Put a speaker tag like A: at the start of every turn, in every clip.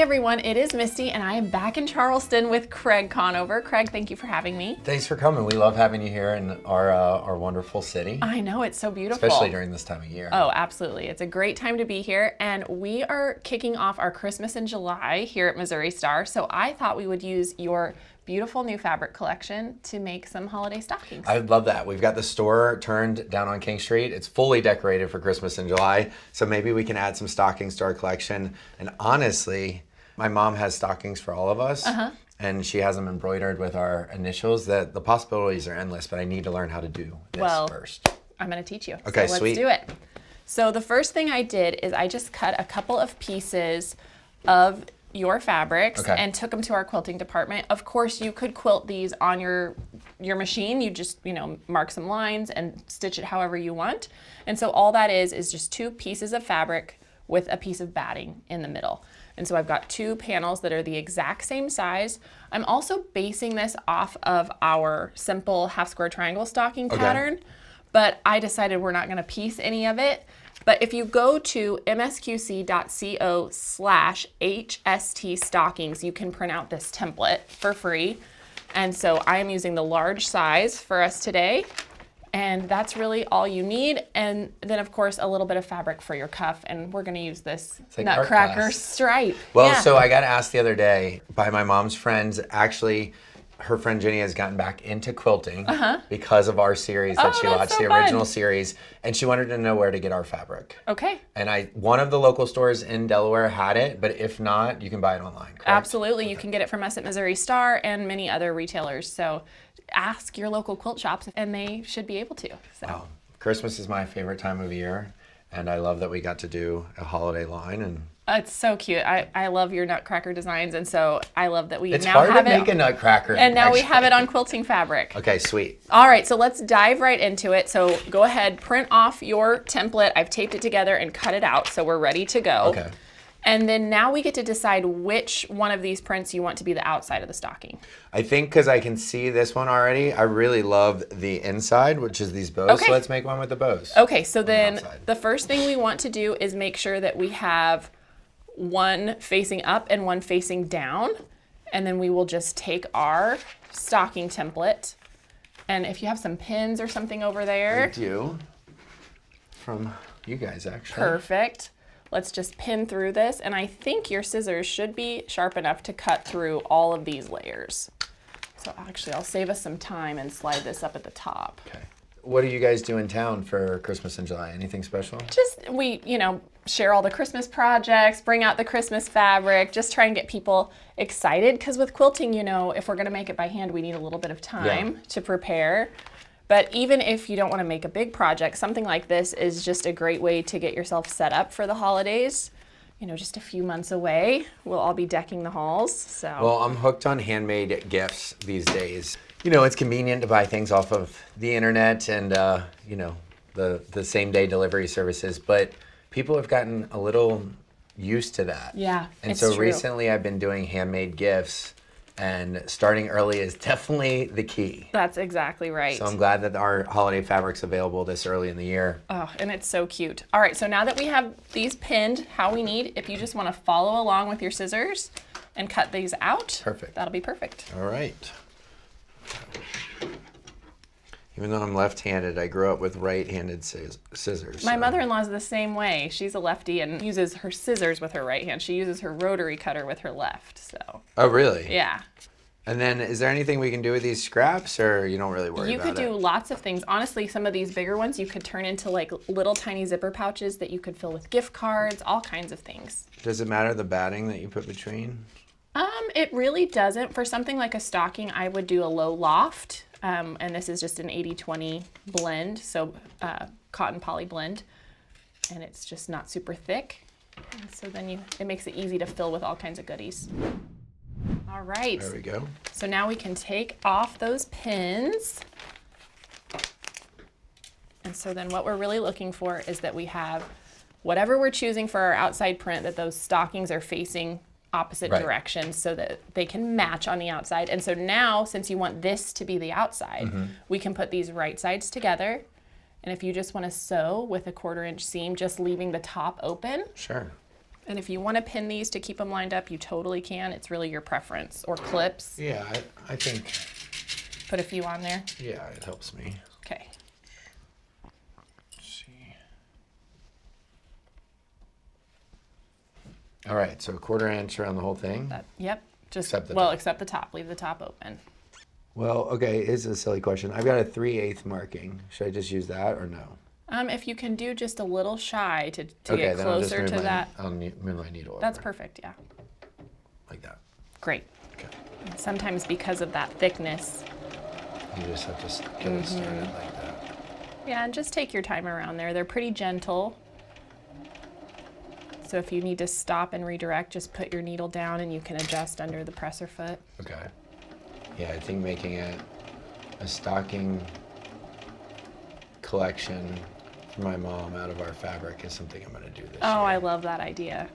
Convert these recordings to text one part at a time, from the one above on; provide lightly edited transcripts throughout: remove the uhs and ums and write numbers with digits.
A: everyone, it is Misty and I am back in Charleston with Craig Conover. Craig, thank you for having me.
B: Thanks for coming. We love having you here in our wonderful city.
A: I know, it's so beautiful.
B: Especially during this time of year.
A: Oh, absolutely. It's a great time to be here, and we are kicking off our Christmas in July here at Missouri Star, so I thought we would use your beautiful new fabric collection to make some holiday stockings.
B: I would love that. We've got the store turned down on King Street. It's fully decorated for Christmas in July, so maybe we can add some stockings to our collection. And honestly, my mom has stockings for all of us, and she has them embroidered with our initials. That the possibilities are endless, but I need to learn how to do this first.
A: I'm going to teach you.
B: Okay,
A: so
B: sweet.
A: Let's do it. So the first thing I did is I just cut a couple of pieces of your fabrics and took them to our quilting department. Of course, you could quilt these on your machine. You just, mark some lines and stitch it however you want. And so all that is just two pieces of fabric with a piece of batting in the middle. And so I've got two panels that are the exact same size. I'm also basing this off of our simple half square triangle stocking pattern, but I decided we're not gonna piece any of it. But if you go to msqc.co/HST stockings, you can print out this template for free. And so I am using the large size for us today. And that's really all you need. And then, of course, a little bit of fabric for your cuff. And we're going to use this Nutcracker stripe.
B: Well, so I got asked the other day by my mom's friends. Actually, her friend Jenny has gotten back into quilting because of our series that she watched, the original series. And she wanted to know where to get our fabric.
A: Okay.
B: And one of the local stores in Delaware had it, but if not, you can buy it online, correct?
A: Absolutely. You can get it from us at Missouri Star and many other retailers. So ask your local quilt shops and they should be able to. So.
B: Wow. Christmas is my favorite time of year, and I love that we got to do a holiday line. And
A: it's so cute. I love your Nutcracker designs, and so I love that we now have it.
B: It's hard to make a Nutcracker.
A: And now we have it on quilting fabric.
B: Okay, sweet.
A: All right, so let's dive right into it. So go ahead, print off your template. I've taped it together and cut it out, so we're ready to go.
B: Okay.
A: And then now we get to decide which one of these prints you want to be the outside of the stocking.
B: I think because I can see this one already, I really love the inside, which is these bows. So let's make one with the bows.
A: Okay, so then the first thing we want to do is make sure that we have one facing up and one facing down. And then we will just take our stocking template. And if you have some pins or something over there.
B: I do. From you guys, actually.
A: Perfect. Let's just pin through this, and I think your scissors should be sharp enough to cut through all of these layers. So actually, I'll save us some time and slide this up at the top.
B: Okay. What do you guys do in town for Christmas in July? Anything special?
A: Just, we, share all the Christmas projects, bring out the Christmas fabric, just try and get people excited, because with quilting, if we're gonna make it by hand, we need a little bit of time to prepare. But even if you don't want to make a big project, something like this is just a great way to get yourself set up for the holidays. Just a few months away, we'll all be decking the halls. So.
B: Well, I'm hooked on handmade gifts these days. It's convenient to buy things off of the internet and, the same day delivery services, but people have gotten a little used to that.
A: Yeah,
B: and so recently I've been doing handmade gifts. And starting early is definitely the key.
A: That's exactly right.
B: So I'm glad that our holiday fabric's available this early in the year.
A: Oh, and it's so cute. All right, so now that we have these pinned how we need, if you just want to follow along with your scissors and cut these out, that'll be perfect.
B: All right. Even though I'm left-handed, I grew up with right-handed scissors.
A: My mother-in-law's the same way. She's a lefty and uses her scissors with her right hand. She uses her rotary cutter with her left, so.
B: Oh, really?
A: Yeah.
B: And then is there anything we can do with these scraps, or you don't really worry about it?
A: You could do lots of things. Honestly, some of these bigger ones you could turn into like little tiny zipper pouches that you could fill with gift cards, all kinds of things.
B: Does it matter the batting that you put between?
A: It really doesn't. For something like a stocking, I would do a low loft. And this is just an 80-20 blend, so cotton poly blend, and it's just not super thick. And so then it makes it easy to fill with all kinds of goodies. All right.
B: There we go.
A: So now we can take off those pins. And so then what we're really looking for is that we have whatever we're choosing for our outside print, that those stockings are facing opposite directions so that they can match on the outside. And so now, since you want this to be the outside, we can put these right sides together. And if you just want to sew with a 1/4 inch seam, just leaving the top open.
B: Sure.
A: And if you want to pin these to keep them lined up, you totally can. It's really your preference. Or clips.
B: Yeah, I think.
A: Put a few on there.
B: Yeah, it helps me.
A: Okay.
B: Let's see. All right, so 1/4 inch around the whole thing.
A: Yep. Just
B: Except the
A: well,
B: top.
A: except the top. Leave the top open.
B: Well, okay, here's a silly question. I've got a 3/8 marking. Should I just use that or no?
A: If you can do just a little shy to
B: Okay,
A: get
B: then I'll just
A: closer
B: move
A: to that.
B: I'll move my needle over.
A: That's perfect, yeah.
B: Like that.
A: Great.
B: Okay.
A: And sometimes because of that thickness.
B: You just have to get it started like that.
A: Yeah, and just take your time around there. They're pretty gentle. So if you need to stop and redirect, just put your needle down and you can adjust under the presser foot.
B: Okay. Yeah, I think making it a stocking collection for my mom out of our fabric is something I'm going to do this year.
A: Oh, I love that idea.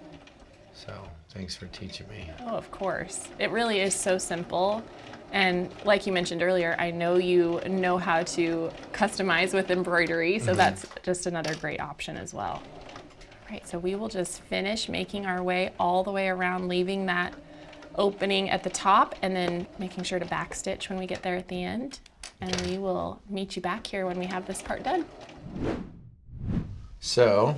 B: So thanks for teaching me.
A: Oh, of course. It really is so simple. And like you mentioned earlier, I know you know how to customize with embroidery, so that's just another great option as well. All right, so we will just finish making our way all the way around, leaving that opening at the top and then making sure to backstitch when we get there at the end. And we will meet you back here when we have this part done.
B: So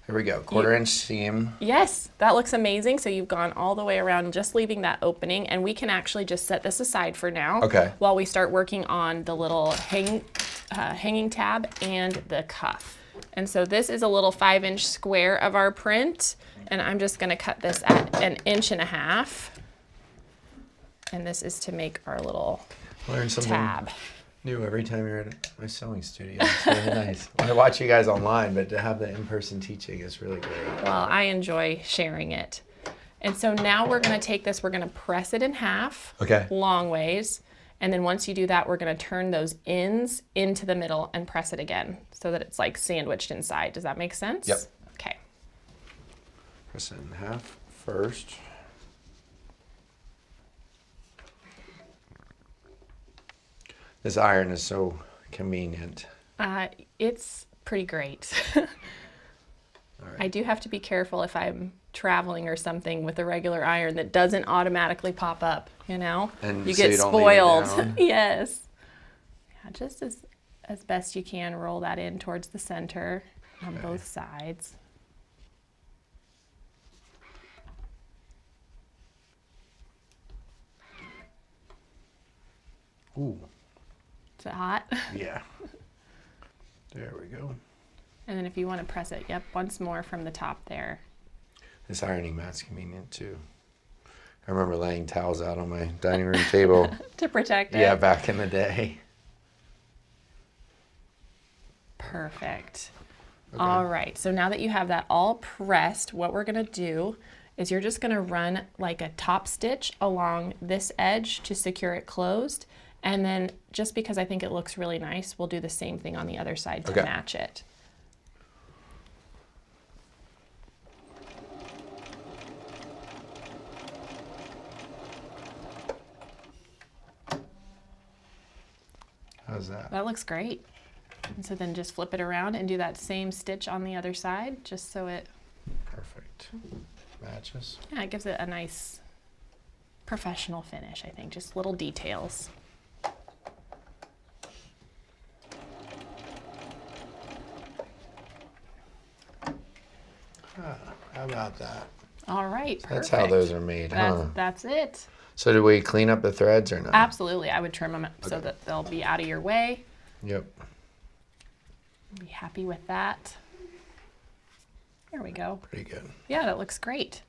B: here we go, 1/4 inch seam.
A: Yes, that looks amazing. So you've gone all the way around, just leaving that opening, and we can actually just set this aside for now.
B: Okay.
A: While we start working on the little hanging tab and the cuff. And so this is a little 5-inch square of our print, and I'm just going to cut this at 1.5 inches. And this is to make our little
B: Learn something
A: tab.
B: new every time you're at my sewing studio. It's really nice. I watch you guys online, but to have the in-person teaching is really great.
A: Well, I enjoy sharing it. And so now we're going to take this, we're going to press it in half,
B: Okay.
A: long ways. And then once you do that, we're going to turn those ends into the middle and press it again so that it's like sandwiched inside. Does that make sense?
B: Yep.
A: Okay.
B: Press it in half first. This iron is so convenient.
A: It's pretty great.
B: All right.
A: I do have to be careful if I'm traveling or something with a regular iron that doesn't automatically pop up, you know?
B: And
A: you
B: so
A: get
B: you don't leave it
A: spoiled.
B: down?
A: Yes. Yeah, just as best you can, roll that in towards the center on both sides.
B: Ooh.
A: Is it hot?
B: Yeah. There we go.
A: And then if you want to press it, yep, once more from the top there.
B: This ironing mat's convenient too. I remember laying towels out on my dining room table.
A: To protect it.
B: Yeah, back in the day.
A: Perfect.
B: Okay.
A: All right, so now that you have that all pressed, what we're gonna do is you're just gonna run like a top stitch along this edge to secure it closed. And then just because I think it looks really nice, we'll do the same thing on the other side to match it.
B: How's that?
A: That looks great. And so then just flip it around and do that same stitch on the other side, just so it,
B: Perfect. Matches.
A: yeah, it gives it a nice professional finish, I think, just little details.
B: How about that?
A: All right,
B: That's
A: perfect.
B: how those are made, huh?
A: That's it.
B: So do we clean up the threads or not?
A: Absolutely, I would trim them so that they'll be out of your way.
B: Yep.
A: Be happy with that. There we go.
B: Pretty good.
A: Yeah, that looks great.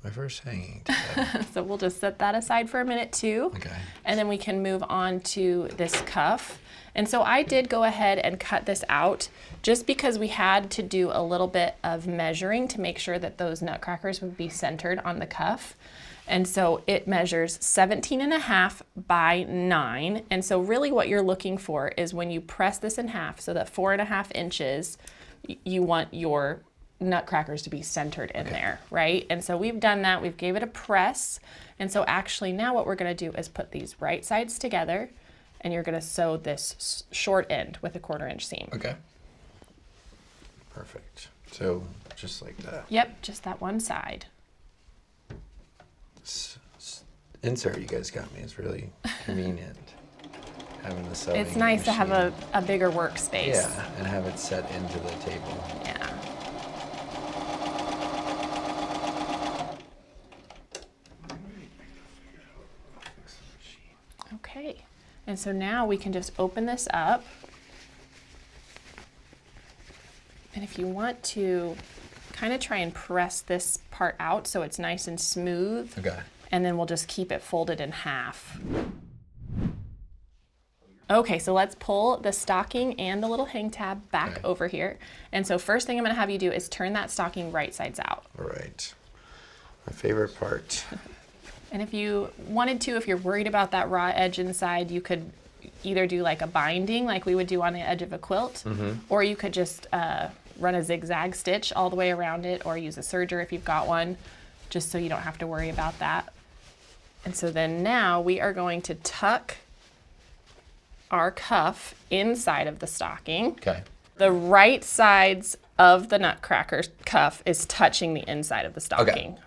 B: My first hanging tab.
A: So we'll just set that aside for a minute too.
B: Okay.
A: And then we can move on to this cuff. And so I did go ahead and cut this out just because we had to do a little bit of measuring to make sure that those nutcrackers would be centered on the cuff. And so it measures 17.5 by 9. And so really what you're looking for is when you press this in half, so that 4.5 inches, you want your nutcrackers to be centered in there, right? And so we've done that, we've gave it a press. And so actually now what we're gonna do is put these right sides together and you're gonna sew this short end with a 1/4 inch seam.
B: Okay. Perfect. So just like that.
A: Yep, just that one side.
B: This insert you guys got me is really convenient. Having the sewing
A: It's nice to have a bigger workspace.
B: Yeah, and have it set into the table.
A: Yeah. Okay, and so now we can just open this up. And if you want to kind of try and press this part out so it's nice and smooth.
B: Okay.
A: And then we'll just keep it folded in half. Okay, so let's pull the stocking and the little hang tab back over here. And so first thing I'm gonna have you do is turn that stocking right sides out.
B: All right. My favorite part.
A: And if you wanted to, if you're worried about that raw edge inside, you could either do like a binding like we would do on the edge of a quilt, or you could just run a zigzag stitch all the way around it, or use a serger if you've got one, just so you don't have to worry about that. And so then now we are going to tuck our cuff inside of the stocking.
B: Okay.
A: The right sides of the Nutcracker cuff is touching the inside of the stocking.
B: Okay.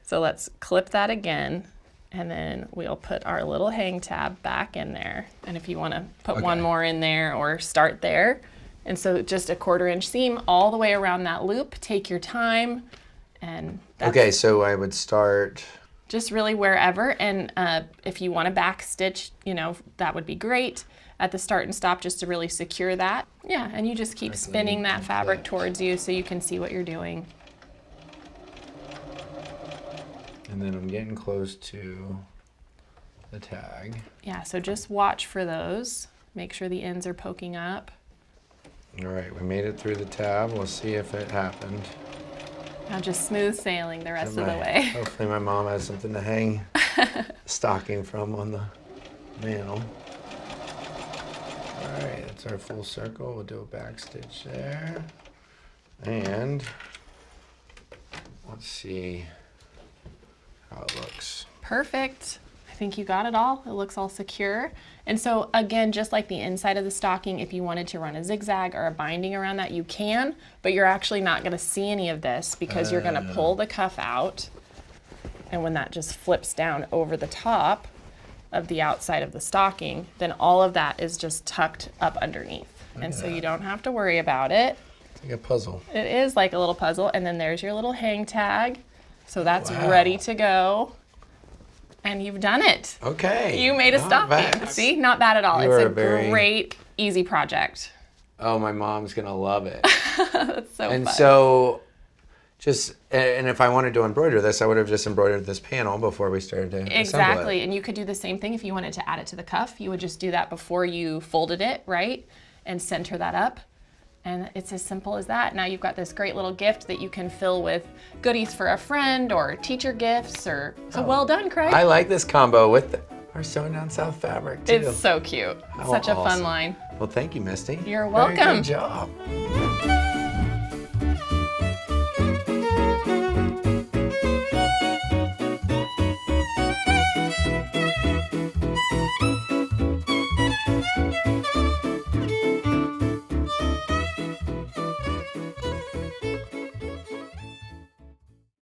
A: So let's clip that again, and then we'll put our little hang tab back in there. And if you want to put one more in there or start there. And so just a 1/4 inch seam all the way around that loop. Take your time. And that's
B: Okay, so I would start
A: just really wherever. And if you want to back stitch, you know, that would be great at the start and stop just to really secure that. Yeah, and you just keep spinning that fabric towards you so you can see what you're doing.
B: And then I'm getting close to the tag.
A: Yeah, so just watch for those. Make sure the ends are poking up.
B: All right, we made it through the tab. We'll see if it happened.
A: Now just smooth sailing the rest of the way.
B: Hopefully my mom has something to hang stocking from on the mantel. All right, that's our full circle. We'll do a back stitch there. And let's see how it looks.
A: Perfect. I think you got it all. It looks all secure. And so again, just like the inside of the stocking, if you wanted to run a zigzag or a binding around that, you can, but you're actually not gonna see any of this because you're gonna pull the cuff out. And when that just flips down over the top of the outside of the stocking, then all of that is just tucked up underneath. And so you don't have to worry about it.
B: It's like a puzzle.
A: It is like a little puzzle. And then there's your little hang tag. So that's ready to go. And you've done it.
B: Okay.
A: You made a stocking.
B: Bad.
A: See, not bad at all.
B: You
A: It's
B: are
A: a great, easy project.
B: Oh, my mom's gonna love it.
A: That's so
B: And
A: fun.
B: so, and if I wanted to embroider this, I would have just embroidered this panel before we started to assemble
A: Exactly,
B: it.
A: and you could do the same thing if you wanted to add it to the cuff. You would just do that before you folded it, right? And center that up. And it's as simple as that. Now you've got this great little gift that you can fill with goodies for a friend or teacher gifts. Or so well done, Craig.
B: I like this combo with our Sewn Down South fabric too.
A: It's so cute.
B: How
A: Such a fun
B: awesome.
A: line.
B: Well, thank you, Misty.
A: You're
B: Very
A: welcome.
B: good job.